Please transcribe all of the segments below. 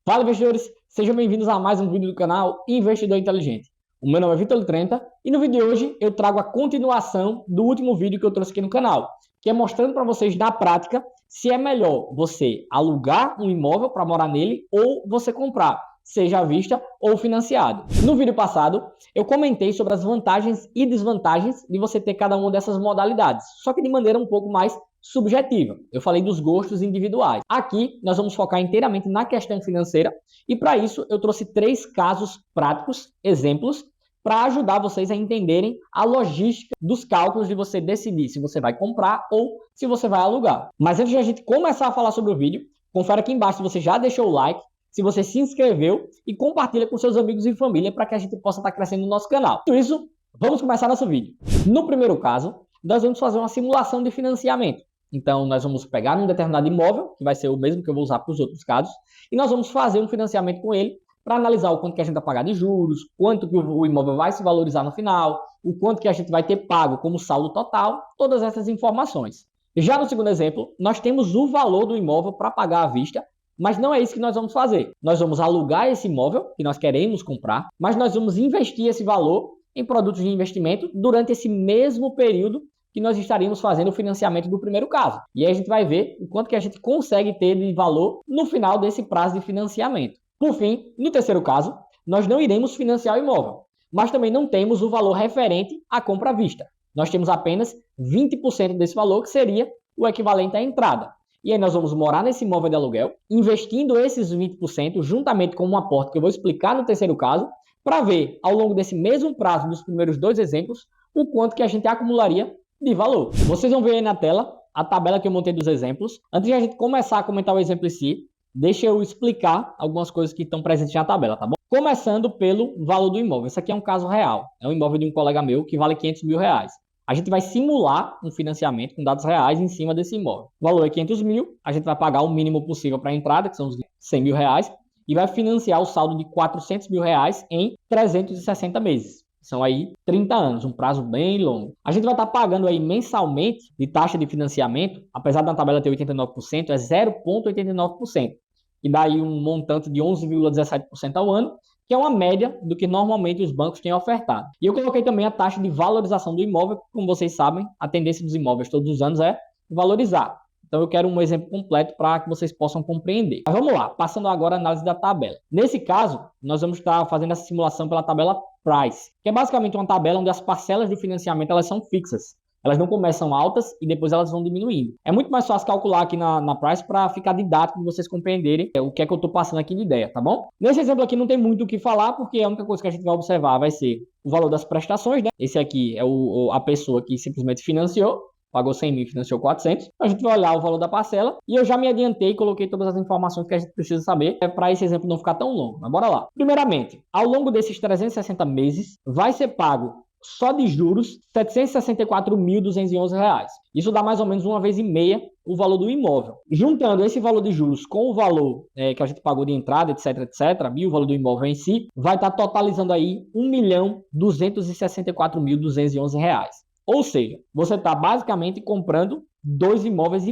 Fala, investidores! Sejam bem-vindos a mais um vídeo do canal Investidor Inteligente. O meu nome é Vitor Trenta e no vídeo de hoje eu trago a continuação do último vídeo que eu trouxe aqui no canal, que é mostrando para vocês na prática se é melhor você alugar um imóvel para morar nele ou você comprar, seja à vista ou financiado. No vídeo passado, eu comentei sobre as vantagens e desvantagens de você ter cada uma dessas modalidades, só que de maneira um pouco mais subjetiva. Eu falei dos gostos individuais. Aqui nós vamos focar inteiramente na questão financeira e para isso eu trouxe 3 casos práticos, exemplos, para ajudar vocês a entenderem a logística dos cálculos de você decidir se você vai comprar ou se você vai alugar. Mas antes de a gente começar a falar sobre o vídeo, confere aqui embaixo se você já deixou o like, se você se inscreveu e compartilha com seus amigos e família para que a gente possa estar crescendo no nosso canal. Com isso, vamos começar nosso vídeo. No primeiro caso, nós vamos fazer uma simulação de financiamento. Então, nós vamos pegar um determinado imóvel, que vai ser o mesmo que eu vou usar para os outros casos, e nós vamos fazer um financiamento com ele para analisar o quanto que a gente vai pagar de juros, quanto que o imóvel vai se valorizar no final, o quanto que a gente vai ter pago como saldo total, todas essas informações. Já no segundo exemplo, nós temos o valor do imóvel para pagar à vista, mas não é isso que nós vamos fazer. Nós vamos alugar esse imóvel que nós queremos comprar, mas nós vamos investir esse valor em produtos de investimento durante esse mesmo período que nós estaríamos fazendo o financiamento do primeiro caso. E aí a gente vai ver o quanto que a gente consegue ter de valor no final desse prazo de financiamento. Por fim, no terceiro caso, nós não iremos financiar o imóvel, mas também não temos o valor referente à compra à vista. Nós temos apenas 20% desse valor, que seria o equivalente à entrada. E aí nós vamos morar nesse imóvel de aluguel, investindo esses 20% juntamente com um aporte que eu vou explicar no terceiro caso, para ver, ao longo desse mesmo prazo dos primeiros 2 exemplos, o quanto que a gente acumularia de valor. Vocês vão ver aí na tela a tabela que eu montei dos exemplos. Antes de a gente começar a comentar o exemplo em si, deixa eu explicar algumas coisas que estão presentes na tabela, tá bom? Começando pelo valor do imóvel. Esse aqui é um caso real. É um imóvel de um colega meu que vale 500 mil reais. A gente vai simular um financiamento com dados reais em cima desse imóvel. O valor é 500 mil, a gente vai pagar o mínimo possível para a entrada, que são os 100 mil reais, e vai financiar o saldo de 400 mil reais em 360 meses. São aí 30 anos, um prazo bem longo. A gente vai estar pagando aí mensalmente de taxa de financiamento, apesar da tabela ter 89%, é 0,89%. E dá aí um montante de 11,17% ao ano, que é uma média do que normalmente os bancos têm ofertado. E eu coloquei também a taxa de valorização do imóvel, como vocês sabem, a tendência dos imóveis todos os anos é valorizar. Então eu quero um exemplo completo para que vocês possam compreender. Mas vamos lá, passando agora a análise da tabela. Nesse caso, nós vamos estar fazendo essa simulação pela tabela Price, que é basicamente uma tabela onde as parcelas de financiamento elas são fixas. Elas não começam altas e depois elas vão diminuindo. É muito mais fácil calcular aqui na Price para ficar didático e vocês compreenderem o que é que eu estou passando aqui de ideia, tá bom? Nesse exemplo aqui não tem muito o que falar, porque a única coisa que a gente vai observar vai ser o valor das prestações, né? Esse aqui é a pessoa que simplesmente financiou. Pagou 100 mil e financiou 400. A gente vai olhar o valor da parcela e eu já me adiantei e coloquei todas as informações que a gente precisa saber para esse exemplo não ficar tão longo. Mas bora lá. Primeiramente, ao longo desses 360 meses, vai ser pago só de juros R$ 764.211. Isso dá mais ou menos 1,5 vezes o valor do imóvel. Juntando esse valor de juros com o valor que a gente pagou de entrada, etc, e o valor do imóvel em si, vai estar totalizando aí R$ 1.264.211. Ou seja, você está basicamente comprando 2,5 imóveis.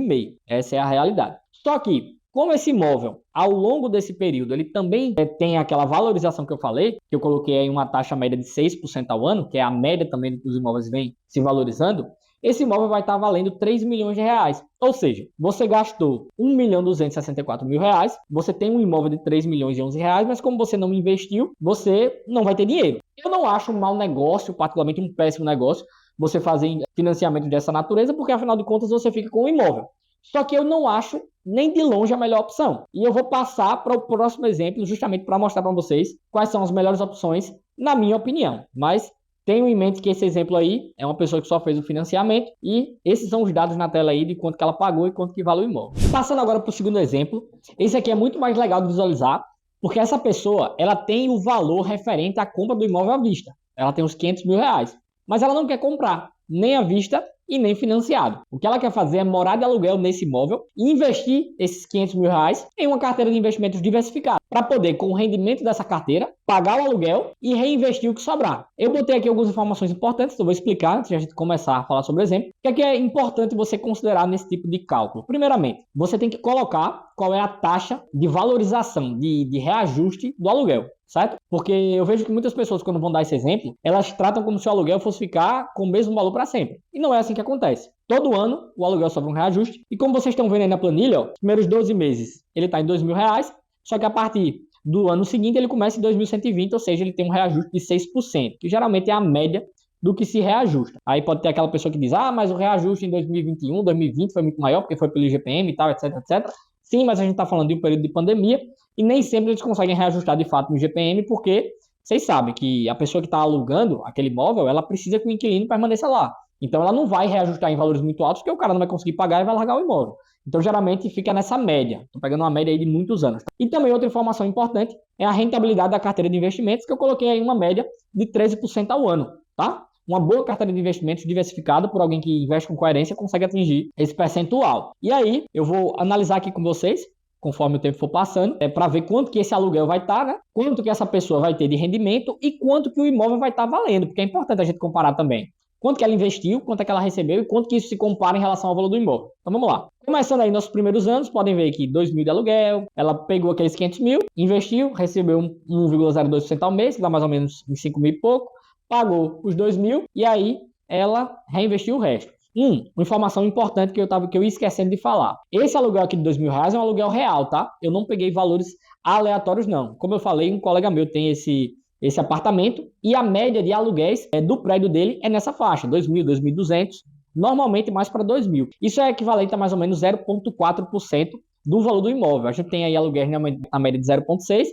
Essa é a realidade. Só que, como esse imóvel, ao longo desse período, ele também tem aquela valorização que eu falei, que eu coloquei aí uma taxa média de 6% ao ano, que é a média também do que os imóveis vêm se valorizando, esse imóvel vai estar valendo 3 milhões de reais. Ou seja, você gastou R$ 1.264.000, você tem um imóvel de 3 milhões e 11 reais, mas como você não investiu, você não vai ter dinheiro. Eu não acho um mau negócio, particularmente um péssimo negócio, você fazer financiamento dessa natureza, porque afinal de contas você fica com o imóvel. Só que eu não acho nem de longe a melhor opção. E eu vou passar para o próximo exemplo, justamente para mostrar para vocês quais são as melhores opções, na minha opinião. Mas tenham em mente que esse exemplo aí é uma pessoa que só fez o financiamento e esses são os dados na tela aí de quanto que ela pagou e quanto que vale o imóvel. Passando agora para o segundo exemplo, esse aqui é muito mais legal de visualizar, porque essa pessoa ela tem o valor referente à compra do imóvel à vista. Ela tem os 500 mil reais. Mas ela não quer comprar nem à vista e nem financiado. O que ela quer fazer é morar de aluguel nesse imóvel e investir esses 500 mil reais em uma carteira de investimentos diversificada, para poder, com o rendimento dessa carteira, pagar o aluguel e reinvestir o que sobrar. Eu botei aqui algumas informações importantes que eu vou explicar antes de a gente começar a falar sobre o exemplo. O que é importante você considerar nesse tipo de cálculo? Primeiramente, você tem que colocar qual é a taxa de valorização, de reajuste do aluguel, certo? Porque eu vejo que muitas pessoas, quando vão dar esse exemplo, elas tratam como se o aluguel fosse ficar com o mesmo valor para sempre. E não é assim que acontece. Todo ano, o aluguel sofre um reajuste. E como vocês estão vendo aí na planilha, os primeiros 12 meses, ele está em R$2.000, só que a partir do ano seguinte, ele começa em 2.120, ou seja, ele tem um reajuste de 6%, que geralmente é a média do que se reajusta. Aí pode ter aquela pessoa que diz, mas o reajuste em 2021, 2020 foi muito maior, porque foi pelo IGPM e tal, etc, etc. Sim, mas a gente está falando de um período de pandemia, e nem sempre eles conseguem reajustar de fato no IGPM, porque vocês sabem que a pessoa que está alugando aquele imóvel, ela precisa que o inquilino permaneça lá. Então ela não vai reajustar em valores muito altos, porque o cara não vai conseguir pagar e vai largar o imóvel. Então geralmente fica nessa média. Estou pegando uma média aí de muitos anos. E também outra informação importante é a rentabilidade da carteira de investimentos, que eu coloquei aí uma média de 13% ao ano, tá? Uma boa carteira de investimentos diversificada por alguém que investe com coerência consegue atingir esse percentual. E aí eu vou analisar aqui com vocês, conforme o tempo for passando, para ver quanto que esse aluguel vai estar, né? Quanto que essa pessoa vai ter de rendimento e quanto que o imóvel vai estar valendo, porque é importante a gente comparar também. Quanto que ela investiu, quanto é que ela recebeu e quanto que isso se compara em relação ao valor do imóvel. Então vamos lá. Começando aí nossos primeiros anos, podem ver aqui 2.000 de aluguel, ela pegou aqueles 500 mil, investiu, recebeu 1,02% ao mês, que dá mais ou menos em 5 mil e pouco, pagou os 2.000 e aí ela reinvestiu o resto. Uma informação importante que eu ia esquecendo de falar. Esse aluguel aqui de R$2.000 é um aluguel real, tá? Eu não peguei valores aleatórios não. Como eu falei, um colega meu tem esse apartamento e a média de aluguéis do prédio dele é nessa faixa, 2.000, 2.200, normalmente mais para 2.000. Isso é equivalente a mais ou menos 0,4% do valor do imóvel. A gente tem aí aluguéis na média de 0,6%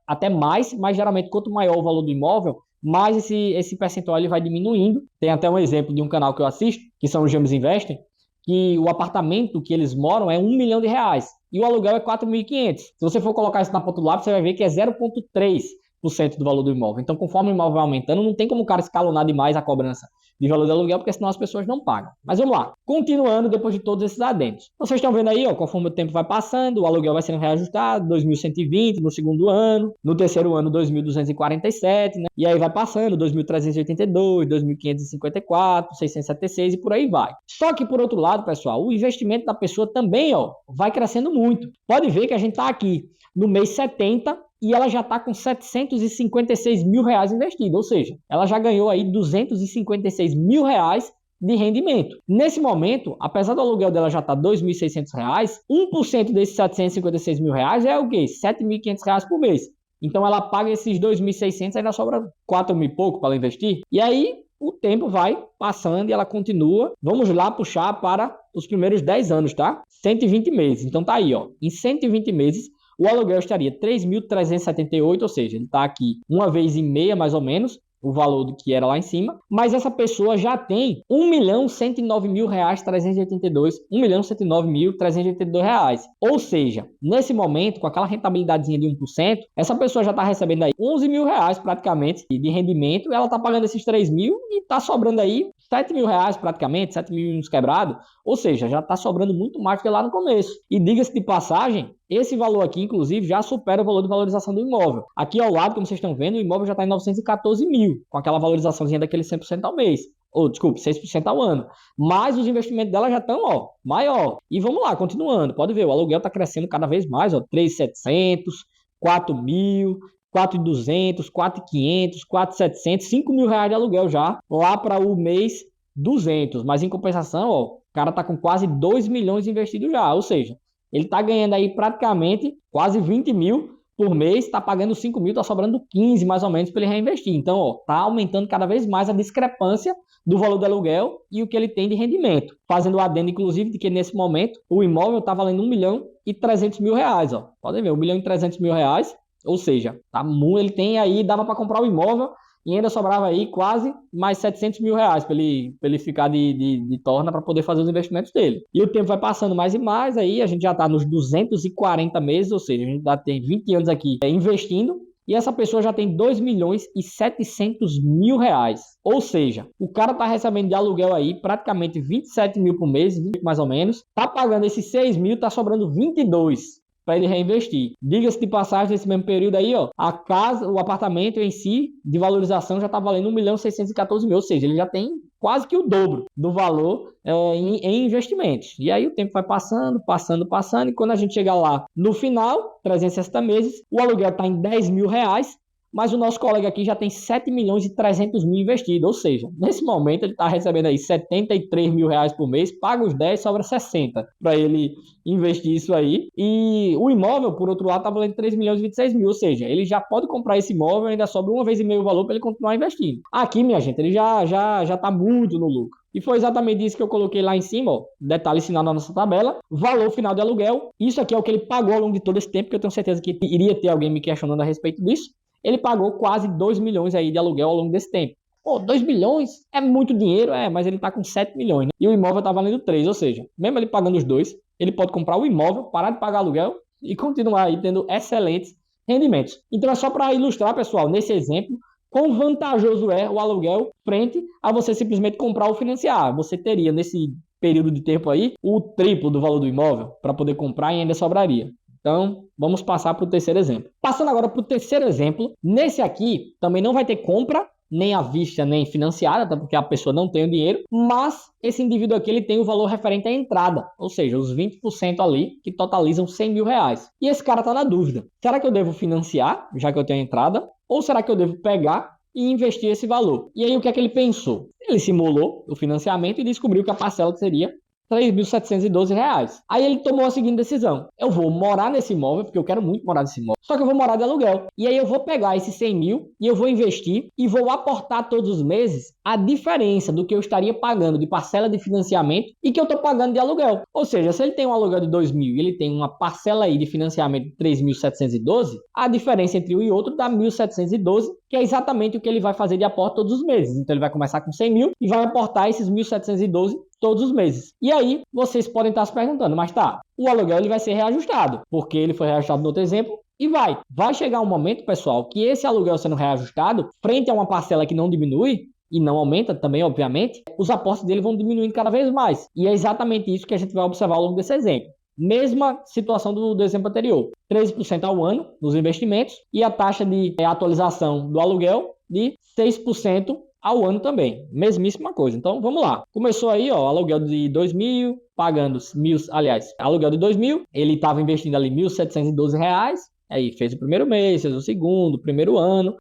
até mais, mas geralmente quanto maior o valor do imóvel, mais esse percentual ele vai diminuindo. Tem até um exemplo de um canal que eu assisto, que são os Gêmeos Investem, que o apartamento que eles moram é R$1 milhão e o aluguel é 4.500. Se você for colocar isso na ponta do lápis, você vai ver que é 0,3% do valor do imóvel. Então, conforme o imóvel vai aumentando, não tem como o cara escalonar demais a cobrança de valor de aluguel, porque senão as pessoas não pagam. Mas vamos lá. Continuando depois de todos esses adendos. Vocês estão vendo aí, conforme o tempo vai passando, o aluguel vai sendo reajustado, 2.120 no segundo ano, no terceiro ano 2.247, né? E aí vai passando, 2.382, 2.554, 676 e por aí vai. Só que por outro lado, pessoal, o investimento da pessoa também, vai crescendo muito. Pode ver que a gente está aqui no mês 70 e ela já está com R$756 mil investido, ou seja, ela já ganhou aí R$256 mil de rendimento. Nesse momento, apesar do aluguel dela já estar R$2.600, 1% desses R$756 mil é o quê? R$7.500 por mês. Então ela paga esses 2.600, ainda sobra 4 mil e pouco para ela investir. E aí o tempo vai passando e ela continua. Vamos lá puxar para os primeiros 10 anos, tá? 120 meses. Então tá aí, em 120 meses, o aluguel estaria 3.378, ou seja, ele está aqui uma vez e meia, mais ou menos, o valor do que era lá em cima, mas essa pessoa já tem R$1.109.382, ou seja, nesse momento, com aquela rentabilidadezinha de 1%, essa pessoa já está recebendo aí R$11 mil praticamente de rendimento, e ela está pagando esses 3 mil e está sobrando aí R$7 mil praticamente, 7 mil uns quebrados, ou seja, já está sobrando muito mais do que lá no começo. E diga-se de passagem, esse valor aqui, inclusive, já supera o valor de valorização do imóvel. Aqui ao lado, como vocês estão vendo, o imóvel já está em 914 mil, com aquela valorizaçãozinha daquele 100% ao mês. Desculpe, 6% ao ano. Mas os investimentos dela já estão, maior. E vamos lá, continuando. Pode ver, o aluguel está crescendo cada vez mais, 3.700, 4.000, 4.200, 4.500, 4.700, 5 mil reais de aluguel já, lá para o mês 200. Mas em compensação, o cara está com quase 2 milhões investidos já, ou seja, ele está ganhando aí praticamente quase 20 mil por mês, está pagando 5 mil, está sobrando 15 mais ou menos para ele reinvestir. Então, está aumentando cada vez mais a discrepância do valor do aluguel e o que ele tem de rendimento. Fazendo o adendo, inclusive, de que nesse momento o imóvel está valendo R$1.300.000. Podem ver, R$1.300.000, ou seja, ele tem aí, dava para comprar o imóvel e ainda sobrava aí quase mais R$700 mil para ele ficar de torna para poder fazer os investimentos dele. E o tempo vai passando mais e mais, aí a gente já está nos 240 meses, ou seja, a gente já tem 20 anos aqui investindo e essa pessoa já tem 2.700.000 reais. Ou seja, o cara tá recebendo de aluguel aí praticamente 27 mil por mês, 20 mais ou menos, tá pagando esses 6 mil, tá sobrando 22 para ele reinvestir. Diga-se de passagem, nesse mesmo período aí, ó, a casa, o apartamento em si, de valorização, já está valendo 1.614.000, ou seja, ele já tem quase que o dobro do valor em investimentos. E aí o tempo vai passando, e quando a gente chegar lá no final, 360 meses, o aluguel está em 10 mil reais, mas o nosso colega aqui já tem 7.300.000 investido, ou seja, nesse momento ele está recebendo aí 73 mil reais por mês, paga os 10, sobra 60 para ele investir isso aí, e o imóvel, por outro lado, está valendo 3.026.000, ou seja, ele já pode comprar esse imóvel, ainda sobra uma vez e meio o valor para ele continuar investindo. Aqui, minha gente, ele já está muito no lucro. E foi exatamente isso que eu coloquei lá em cima, ó, detalhe final na nossa tabela, valor final de aluguel, isso aqui é o que ele pagou ao longo de todo esse tempo, que eu tenho certeza que iria ter alguém me questionando a respeito disso. Ele pagou quase 2 milhões aí de aluguel ao longo desse tempo. Pô, 2 milhões é muito dinheiro, mas ele tá com 7 milhões, né? E o imóvel tá valendo 3, ou seja, mesmo ele pagando os dois, ele pode comprar o imóvel, parar de pagar aluguel e continuar aí tendo excelentes rendimentos. Então é só para ilustrar, pessoal, nesse exemplo, quão vantajoso é o aluguel frente a você simplesmente comprar ou financiar. Você teria nesse período de tempo aí o triplo do valor do imóvel para poder comprar e ainda sobraria. Então, vamos passar para o terceiro exemplo. Passando agora para o terceiro exemplo, nesse aqui também não vai ter compra, nem à vista, nem financiada, até porque a pessoa não tem o dinheiro, mas esse indivíduo aqui ele tem o valor referente à entrada, ou seja, os 20% ali, que totalizam 100 mil reais. E esse cara está na dúvida, será que eu devo financiar, já que eu tenho a entrada, ou será que eu devo pegar e investir esse valor? E aí o que é que ele pensou? Ele simulou o financiamento e descobriu que a parcela seria R$3.712. Aí ele tomou a seguinte decisão: eu vou morar nesse imóvel, porque eu quero muito morar nesse imóvel, só que eu vou morar de aluguel. E aí eu vou pegar esses 100 mil e eu vou investir e vou aportar todos os meses a diferença do que eu estaria pagando de parcela de financiamento e que eu estou pagando de aluguel. Ou seja, se ele tem um aluguel de 2 mil e ele tem uma parcela aí de financiamento de 3.712, a diferença entre um e outro dá 1.712, que é exatamente o que ele vai fazer de aporte todos os meses. Então ele vai começar com 100 mil e vai aportar esses 1.712 todos os meses. E aí, vocês podem estar se perguntando, mas tá, o aluguel ele vai ser reajustado, porque ele foi reajustado no outro exemplo, e vai chegar um momento, pessoal, que esse aluguel sendo reajustado, frente a uma parcela que não diminui, e não aumenta também, obviamente, os aportes dele vão diminuindo cada vez mais. E é exatamente isso que a gente vai observar ao longo desse exemplo. Mesma situação do exemplo anterior, 13% ao ano nos investimentos, e a taxa de atualização do aluguel de 6% ao ano também, mesmíssima coisa. Então vamos lá, começou aí, ó, aluguel de 2 mil, pagando aluguel de 2 mil, ele estava investindo ali 1.712 reais, aí fez o primeiro mês, fez o segundo ano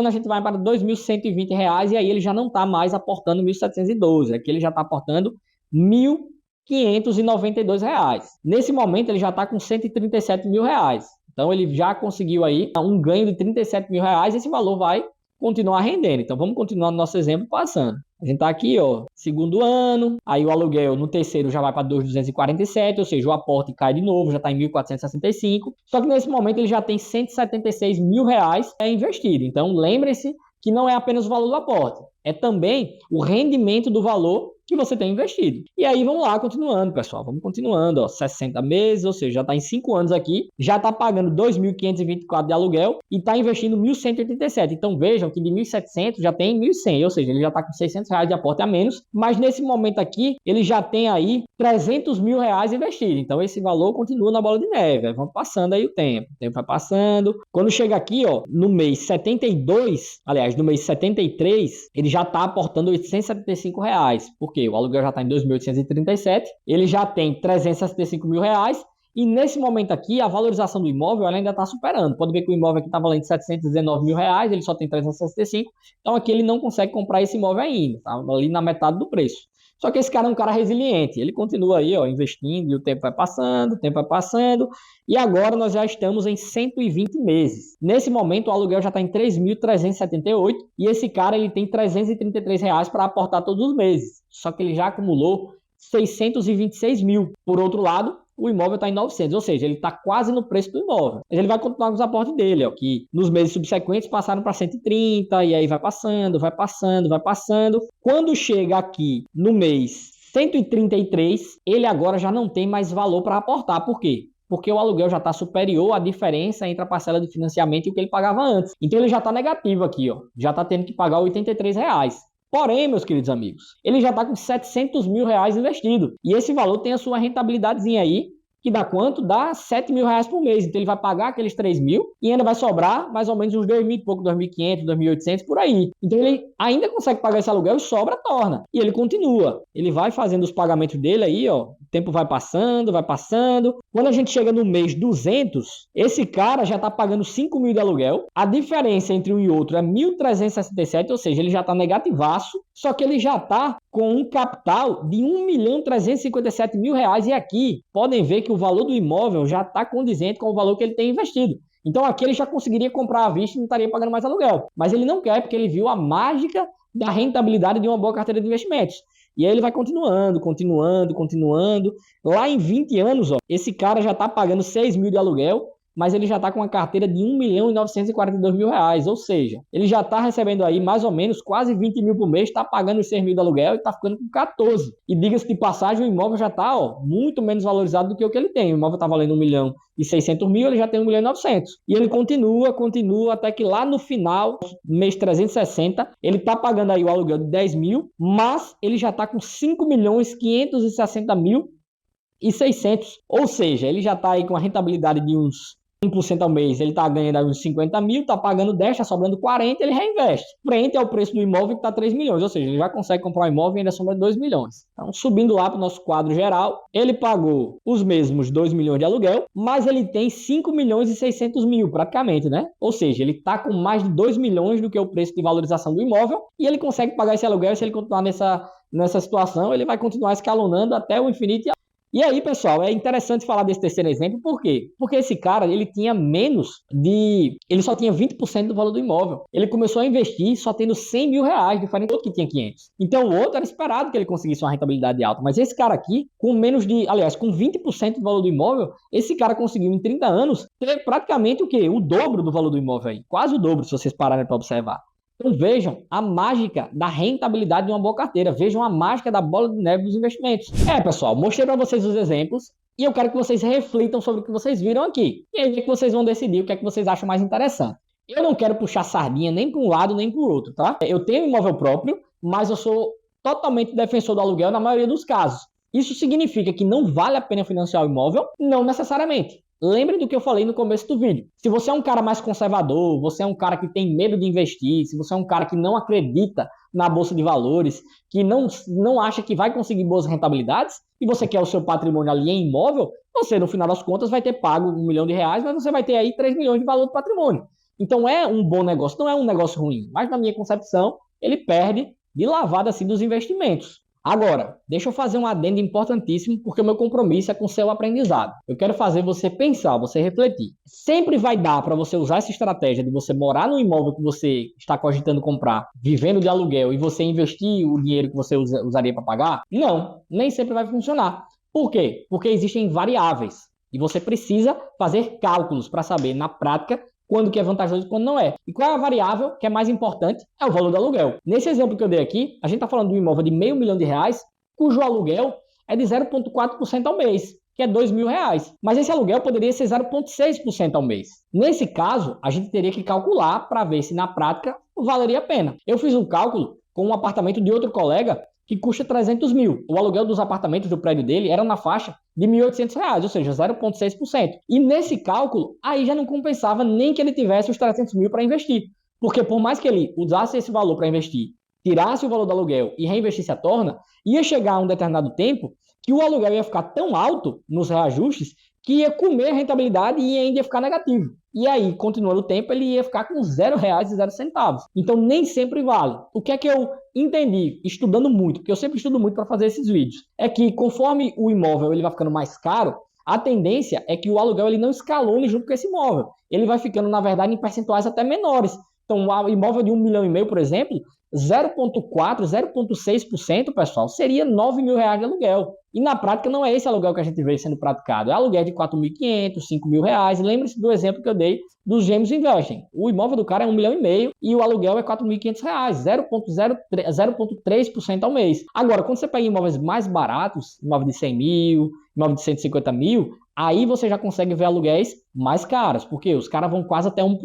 a gente vai para 2.120 reais, e aí ele já não está mais aportando 1.712, aqui ele já está aportando 1.592 reais. Nesse momento ele já está com 137 mil reais, então ele já conseguiu aí um ganho de 37 mil reais, esse valor vai continuar rendendo. Então vamos continuar no nosso exemplo passando. A gente tá aqui, ó, segundo ano, aí o aluguel no terceiro já vai para 2.247, ou seja, o aporte cai de novo, já está em 1.465. Só que nesse momento ele já tem 176 mil reais investido. Então lembre-se que não é apenas o valor do aporte, é também o rendimento do valor que você tem investido. E aí vamos lá, continuando, pessoal, vamos continuando, ó, 60 meses, ou seja, já está em 5 anos aqui, já está pagando 2.524 de aluguel e está investindo 1.187. Então vejam que de 1.700 já tem 1.100, ou seja, ele já está com 600 reais de aporte a menos, mas nesse momento aqui ele já tem aí 300 mil reais investido. Então esse valor continua na bola de neve, vamos passando aí o tempo vai passando. Quando chega aqui, ó, no mês 72, aliás, no mês 73, ele já está aportando 875 reais, porque o aluguel já está em 2.837, ele já tem 365 mil reais, e nesse momento aqui, a valorização do imóvel ela ainda está superando. Pode ver que o imóvel aqui está valendo 719 mil reais, ele só tem 365, então aqui ele não consegue comprar esse imóvel ainda, está ali na metade do preço. Só que esse cara é um cara resiliente, ele continua aí, ó, investindo, e o tempo vai passando, e agora nós já estamos em 120 meses. Nesse momento o aluguel já está em 3.378, e esse cara ele tem 333 reais para aportar todos os meses, só que ele já acumulou 626 mil. Por outro lado, o imóvel está em 900, ou seja, ele está quase no preço do imóvel. Mas ele vai continuar com os aportes dele, ó, que nos meses subsequentes passaram para 130, e aí vai passando. Quando chega aqui no mês 133, ele agora já não tem mais valor para aportar. Por quê? porque o aluguel já está superior à diferença entre a parcela de financiamento e o que ele pagava antes. Então ele já está negativo aqui, ó, já está tendo que pagar R$ 83. Porém, meus queridos amigos, ele já está com R$ 700 mil investido. E esse valor tem a sua rentabilidadezinha aí, que dá quanto? Dá R$ 7 mil por mês. Então ele vai pagar aqueles 3 mil e ainda vai sobrar mais ou menos uns 2 mil e pouco, 2.500, 2.800 por aí. Então ele ainda consegue pagar esse aluguel e sobra, torna. E ele continua. Ele vai fazendo os pagamentos dele aí, ó. O tempo vai passando, vai passando. Quando a gente chega no mês 200, esse cara já está pagando 5 mil de aluguel. A diferença entre um e outro é 1.367, ou seja, ele já está negativaço. Só que ele já está com um capital de R$ 1.357.000. E aqui podem ver que o valor do imóvel já está condizente com o valor que ele tem investido. Então aqui ele já conseguiria comprar à vista e não estaria pagando mais aluguel. Mas ele não quer, porque ele viu a mágica da rentabilidade de uma boa carteira de investimentos. E aí ele vai continuando. Lá em 20 anos, ó, esse cara já está pagando 6 mil de aluguel, mas ele já está com uma carteira de R$ 1.942.000, ou seja, ele já está recebendo aí mais ou menos quase 20 mil por mês, está pagando os 6 mil de aluguel e está ficando com 14. E diga-se de passagem, o imóvel já está muito menos valorizado do que o que ele tem. O imóvel está valendo R$ 1.600.000, ele já tem R$ 1.900.000. E ele continua, até que lá no final, mês 360, ele está pagando aí o aluguel de 10 mil, mas ele já está com 5.560.600. Ou seja, ele já está aí com a rentabilidade de uns 1% ao mês, ele está ganhando uns 50 mil, está pagando 10, está sobrando 40, ele reinveste. Frente ao preço do imóvel que está 3 milhões, ou seja, ele já consegue comprar um imóvel e ainda sobra 2 milhões. Então, subindo lá para o nosso quadro geral, ele pagou os mesmos 2 milhões de aluguel, mas ele tem 5.600.000 praticamente, né? Ou seja, ele está com mais de 2 milhões do que o preço de valorização do imóvel e ele consegue pagar esse aluguel. E se ele continuar nessa situação, ele vai continuar escalonando até o infinito. E aí, pessoal, é interessante falar desse terceiro exemplo, por quê? Porque esse cara, ele só tinha 20% do valor do imóvel. Ele começou a investir só tendo R$ 100 mil, diferente do outro que tinha 500. Então, o outro era esperado que ele conseguisse uma rentabilidade alta, mas esse cara aqui, com 20% do valor do imóvel, esse cara conseguiu em 30 anos ter praticamente o quê? O dobro do valor do imóvel aí. Quase o dobro, se vocês pararem para observar. Então vejam a mágica da rentabilidade de uma boa carteira. Vejam a mágica da bola de neve dos investimentos. Pessoal, mostrei para vocês os exemplos e eu quero que vocês reflitam sobre o que vocês viram aqui. E aí é que vocês vão decidir o que é que vocês acham mais interessante. Eu não quero puxar sardinha nem para um lado nem para o outro, tá? Eu tenho um imóvel próprio, mas eu sou totalmente defensor do aluguel na maioria dos casos. Isso significa que não vale a pena financiar o imóvel? Não necessariamente. Lembre do que eu falei no começo do vídeo. Se você é um cara mais conservador, você é um cara que tem medo de investir, se você é um cara que não acredita na bolsa de valores, que não acha que vai conseguir boas rentabilidades, e você quer o seu patrimônio ali em imóvel, você no final das contas vai ter pago R$ 1 milhão, mas você vai ter aí 3 milhões de valor de patrimônio. Então é um bom negócio, não é um negócio ruim, mas na minha concepção ele perde de lavada assim dos investimentos. Agora, deixa eu fazer um adendo importantíssimo, porque o meu compromisso é com o seu aprendizado. Eu quero fazer você pensar, você refletir. Sempre vai dar para você usar essa estratégia de você morar no imóvel que você está cogitando comprar, vivendo de aluguel, e você investir o dinheiro que você usaria para pagar? Não, nem sempre vai funcionar. Por quê? Porque existem variáveis. E você precisa fazer cálculos para saber, na prática, quando que é vantajoso e quando não é. E qual é a variável que é mais importante? É o valor do aluguel. Nesse exemplo que eu dei aqui, a gente está falando de um imóvel de R$ 500 mil, cujo aluguel é de 0,4% ao mês, que é R$ 2 mil. Mas esse aluguel poderia ser 0,6% ao mês. Nesse caso, a gente teria que calcular para ver se na prática valeria a pena. Eu fiz um cálculo com um apartamento de outro colega que custa 300 mil. O aluguel dos apartamentos do prédio dele era na faixa de R$ 1.800, ou seja, 0,6%. E nesse cálculo, aí já não compensava nem que ele tivesse os 300 mil para investir. Porque por mais que ele usasse esse valor para investir, tirasse o valor do aluguel e reinvestisse a torna, ia chegar a um determinado tempo que o aluguel ia ficar tão alto nos reajustes que ia comer a rentabilidade e ainda ia ficar negativo. E aí, continuando o tempo, ele ia ficar com R$0,00. Então, nem sempre vale. O que é que eu entendi, estudando muito, porque eu sempre estudo muito para fazer esses vídeos, é que conforme o imóvel ele vai ficando mais caro, a tendência é que o aluguel ele não escalone junto com esse imóvel. Ele vai ficando, na verdade, em percentuais até menores. Então, o imóvel de R$1,5 milhão, por exemplo, 0,4%, 0,6%, pessoal, seria R$9 mil de aluguel. E na prática não é esse aluguel que a gente vê sendo praticado. É aluguel de R$4.500, R$5 mil. Lembre-se do exemplo que eu dei dos Gêmeos Investem. O imóvel do cara é R$1,5 milhão e o aluguel é R$4.500, 0,3% ao mês. Agora, quando você pega imóveis mais baratos, imóvel de 100 mil, imóvel de 150 mil, aí você já consegue ver aluguéis mais caros, porque os caras vão quase até 1%.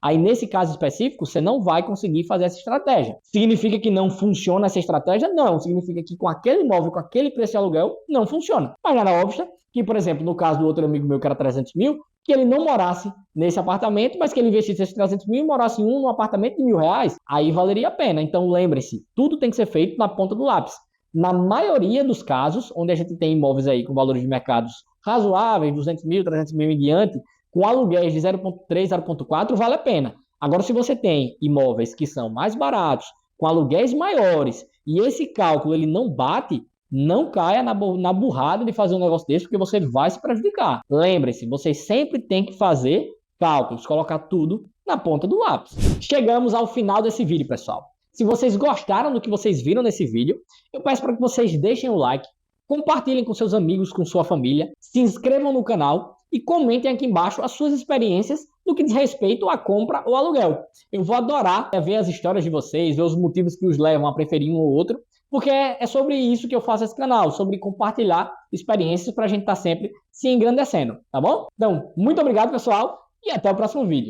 Aí, nesse caso específico, você não vai conseguir fazer essa estratégia. Significa que não funciona essa estratégia? Não. Significa que com aquele imóvel, com aquele preço de aluguel, não funciona. Mas nada óbvio que, por exemplo, no caso do outro amigo meu que era 300 mil, que ele não morasse nesse apartamento, mas que ele investisse esses 300 mil e morasse num apartamento de R$ 1.000, aí valeria a pena. Então, lembre-se, tudo tem que ser feito na ponta do lápis. Na maioria dos casos, onde a gente tem imóveis aí com valores de mercados razoáveis, 200 mil, 300 mil em diante, com aluguéis de 0,3, 0,4, vale a pena. Agora, se você tem imóveis que são mais baratos, com aluguéis maiores, e esse cálculo ele não bate, não caia na burrada de fazer um negócio desse, porque você vai se prejudicar. Lembre-se, você sempre tem que fazer cálculos, colocar tudo na ponta do lápis. Chegamos ao final desse vídeo, pessoal. Se vocês gostaram do que vocês viram nesse vídeo, eu peço para que vocês deixem o like, compartilhem com seus amigos, com sua família, se inscrevam no canal e comentem aqui embaixo as suas experiências no que diz respeito à compra ou aluguel. Eu vou adorar ver as histórias de vocês, ver os motivos que os levam a preferir um ou outro, porque é sobre isso que eu faço esse canal, sobre compartilhar experiências para a gente estar sempre se engrandecendo, tá bom? Então, muito obrigado, pessoal, e até o próximo vídeo.